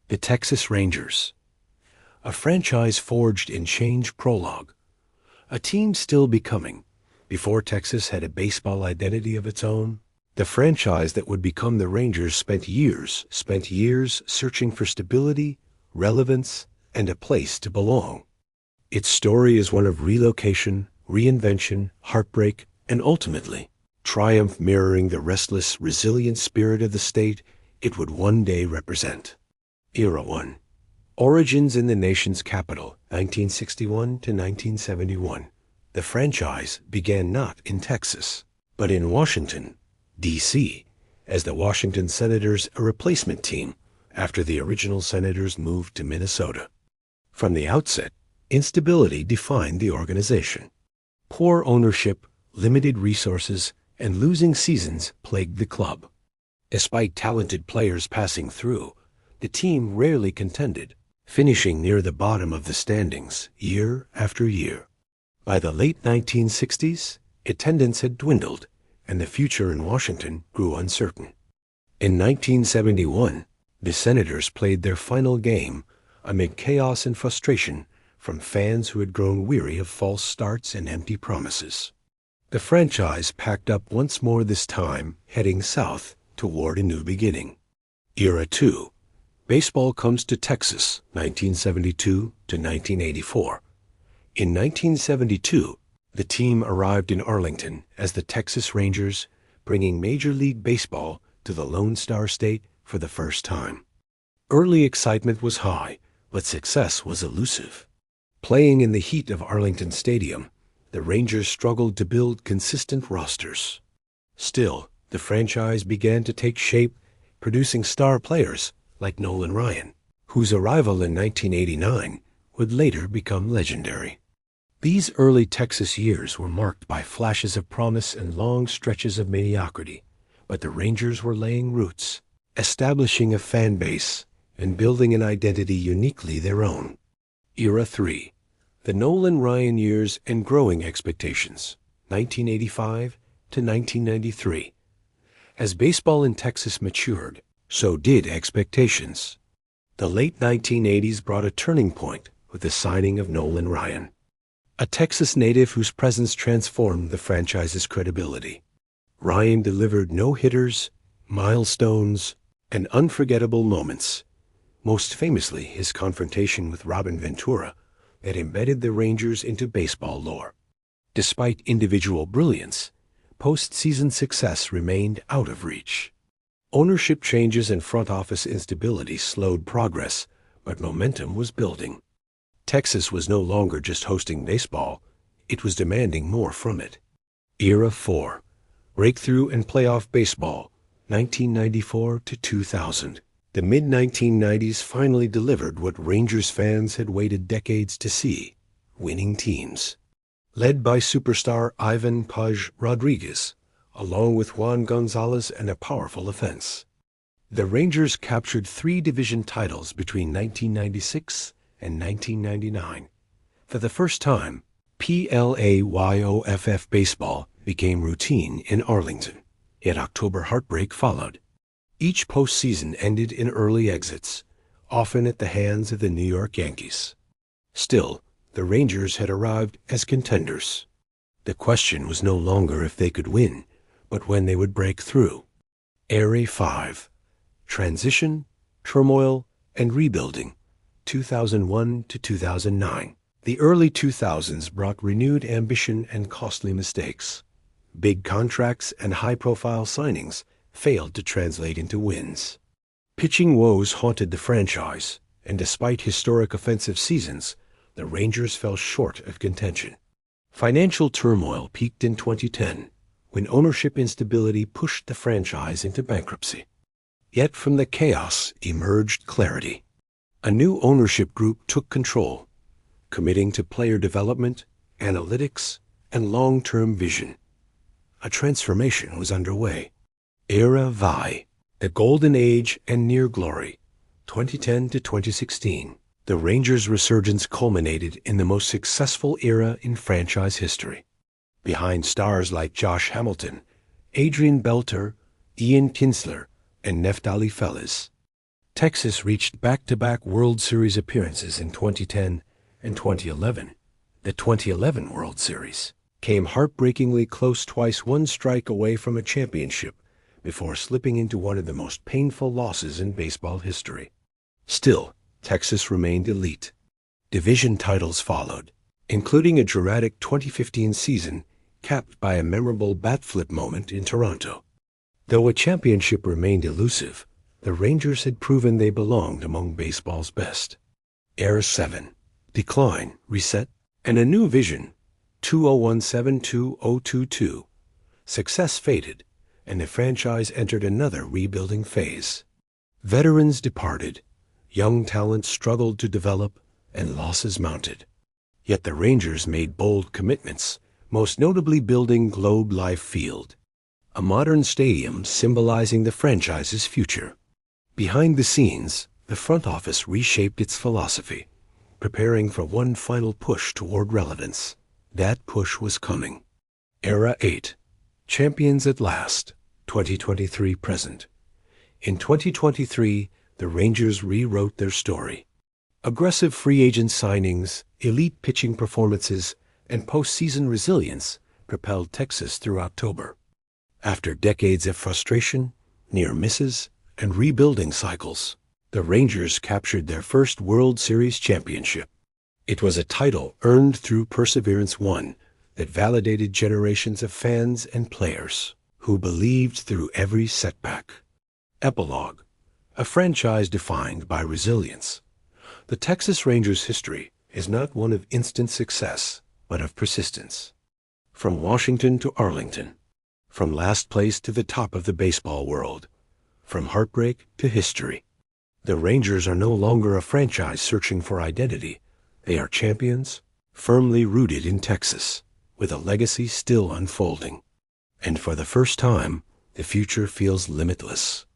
The Texas Rangers, a franchise forged in change prologue, a team still becoming. Before Texas had a baseball identity of its own, the franchise that would become the Rangers spent years searching for stability, relevance, and a place to belong. Its story is one of relocation, reinvention, heartbreak, and ultimately, triumph, mirroring the restless, resilient spirit of the state it would one day represent. Era 1. Origins in the nation's capital, 1961 to 1971. The franchise began not in Texas, but in Washington, D.C., as the Washington Senators, a replacement team after the original Senators moved to Minnesota. From the outset, instability defined the organization. Poor ownership, limited resources, and losing seasons plagued the club. Despite talented players passing through, the team rarely contended, finishing near the bottom of the standings year after year. By the late 1960s, attendance had dwindled, and the future in Washington grew uncertain. In 1971, the Senators played their final game amid chaos and frustration from fans who had grown weary of false starts and empty promises. The franchise packed up once more, this time heading south toward a new beginning. Era 2. Baseball comes to Texas, 1972 to 1984. In 1972, the team arrived in Arlington as the Texas Rangers, bringing Major League Baseball to the Lone Star State for the first time. Early excitement was high, but success was elusive. Playing in the heat of Arlington Stadium, the Rangers struggled to build consistent rosters. Still, the franchise began to take shape, producing star players like Nolan Ryan, whose arrival in 1989 would later become legendary. These early Texas years were marked by flashes of promise and long stretches of mediocrity, but the Rangers were laying roots, establishing a fan base, and building an identity uniquely their own. Era 3. The Nolan Ryan years and growing expectations, 1985 to 1993. As baseball in Texas matured, so did expectations. The late 1980s brought a turning point with the signing of Nolan Ryan, a Texas native whose presence transformed the franchise's credibility. Ryan delivered no-hitters, milestones, and unforgettable moments, most famously his confrontation with Robin Ventura that embedded the Rangers into baseball lore. Despite individual brilliance, postseason success remained out of reach. Ownership changes and front office instability slowed progress, but momentum was building. Texas was no longer just hosting baseball, it was demanding more from it. Era 4. Breakthrough and playoff baseball, 1994 to 2000. The mid-1990s finally delivered what Rangers fans had waited decades to see: winning teams. Led by superstar Ivan Pudge Rodriguez, along with Juan Gonzalez and a powerful offense, the Rangers captured 3 division titles between 1996 and 1999. For the first time, PLAYOFF baseball became routine in Arlington, yet October heartbreak followed. Each postseason ended in early exits, often at the hands of the New York Yankees. Still, the Rangers had arrived as contenders. The question was no longer if they could win, but when they would break through. Era 5. Transition, turmoil, and rebuilding, 2001 to 2009. The early 2000s brought renewed ambition and costly mistakes. Big contracts and high-profile signings failed to translate into wins. Pitching woes haunted the franchise, and despite historic offensive seasons, the Rangers fell short of contention. Financial turmoil peaked in 2010, when ownership instability pushed the franchise into bankruptcy. Yet from the chaos emerged clarity. A new ownership group took control, committing to player development, analytics, and long-term vision. A transformation was underway. Era VI, the Golden Age and Near Glory, 2010 to 2016. The Rangers' resurgence culminated in the most successful era in franchise history. Behind stars like Josh Hamilton, Adrian Belter, Ian Kinsler, and Neftali Felix, Texas reached back-to-back World Series appearances in 2010 and 2011. The 2011 World Series came heartbreakingly close twice, one strike away from a championship, before slipping into one of the most painful losses in baseball history. Still, Texas remained elite. Division titles followed, including a dramatic 2015 season capped by a memorable bat flip moment in Toronto. Though a championship remained elusive, the Rangers had proven they belonged among baseball's best. Era 7, decline, reset, and a new vision, 2017-2022. Success faded, and the franchise entered another rebuilding phase. Veterans departed, young talent struggled to develop, and losses mounted. Yet the Rangers made bold commitments, most notably building Globe Life Field, a modern stadium symbolizing the franchise's future. Behind the scenes, the front office reshaped its philosophy, preparing for one final push toward relevance. That push was coming. Era 8, champions at last, 2023 present. In 2023, the Rangers rewrote their story. Aggressive free agent signings, elite pitching performances, and postseason resilience propelled Texas through October. After decades of frustration, near misses, and rebuilding cycles, the Rangers captured their first World Series championship. It was a title earned through perseverance, one that validated generations of fans and players who believed through every setback. Epilogue: a franchise defined by resilience. The Texas Rangers' history is not one of instant success, but of persistence. From Washington to Arlington, from last place to the top of the baseball world, from heartbreak to history. The Rangers are no longer a franchise searching for identity. They are champions, firmly rooted in Texas, with a legacy still unfolding. And for the first time, the future feels limitless.